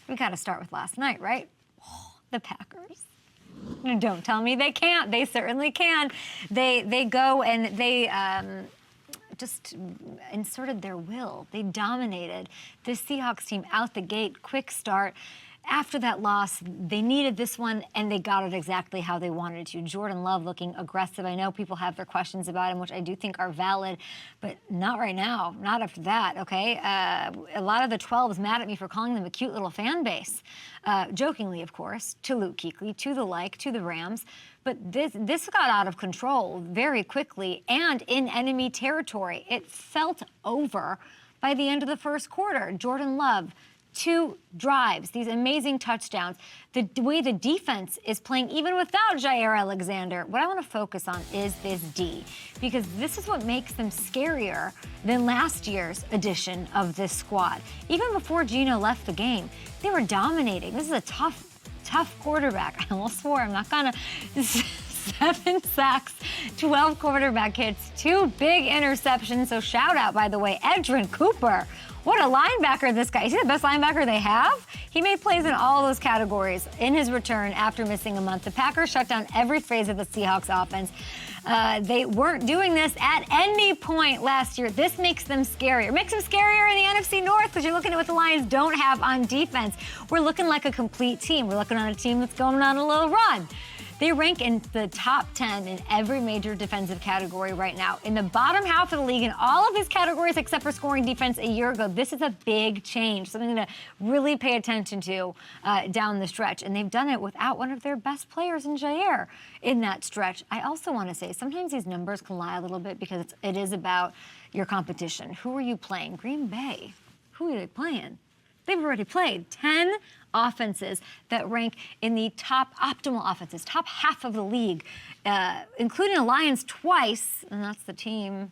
We got to start with last night, right? Oh, the Packers. Don't tell me they can't. They certainly can. They go and they just inserted their will. They dominated the Seahawks team out the gate, quick start. After that loss, they needed this one, and they got it exactly how they wanted to. Jordan Love looking aggressive. I know people have their questions about him, which I do think are valid, but not right now, not after that, okay? A lot of the 12s mad at me for calling them a cute little fan base. Jokingly, of course, to Luke Kuechly, to the like, to the Rams. But this got out of control very quickly and in enemy territory. It felt over by the end of the first quarter. Jordan Love, 2 drives, these amazing touchdowns. The way the defense is playing, even without Jair Alexander, what I want to focus on is this D, because this is what makes them scarier than last year's edition of this squad. Even before Geno left the game, they were dominating. This is a tough quarterback. I almost swore, I'm not gonna. 7 sacks, 12 quarterback hits, 2 big interceptions. So shout out, by the way, Edgerrin Cooper. What a linebacker this guy. Is he the best linebacker they have? He made plays in all those categories in his return after missing a month. The Packers shut down every phase of the Seahawks offense. They weren't doing this at any point last year. This makes them scarier. Makes them scarier in the NFC North because you're looking at what the Lions don't have on defense. We're looking like a complete team. We're looking at a team that's going on a little run. They rank in the top 10 in every major defensive category right now. In the bottom half of the league in all of these categories except for scoring defense a year ago. This is a big change, something to really pay attention to down the stretch. And they've done it without one of their best players in Jair in that stretch. I also want to say sometimes these numbers can lie a little bit because it is about your competition. Who are you playing? Green Bay. Who are they playing? They've already played 10 offenses that rank in the top optimal offenses, top half of the league, including the Lions twice, and that's the team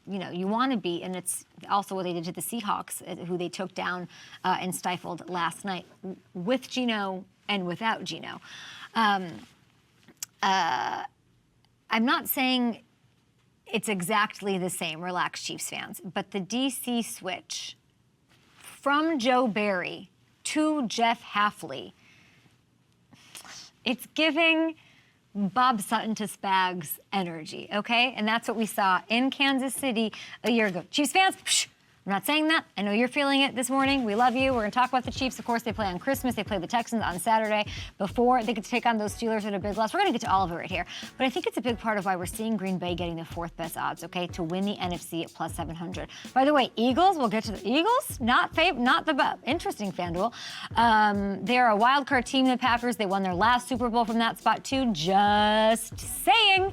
you want to beat, and it's also what they did to the Seahawks, who they took down and stifled last night with Geno and without Geno. I'm not saying it's exactly the same, relax Chiefs fans, but the DC switch from Joe Barry to Jeff Hafley, it's giving Bob Sutton to Spags energy, okay? And that's what we saw in Kansas City a year ago. Chiefs fans, psh, I'm not saying that. I know you're feeling it this morning. We love you. We're going to talk about the Chiefs. Of course, they play on Christmas. They play the Texans on Saturday before they get to take on those Steelers at a big loss. We're going to get to all of it right here. But I think it's a big part of why we're seeing Green Bay getting the 4th best odds, okay, to win the NFC at plus 700. By the way, Eagles, we'll get to the Eagles. Not the interesting, FanDuel. They're a wild card team, the Packers. They won their last Super Bowl from that spot, too. Just saying.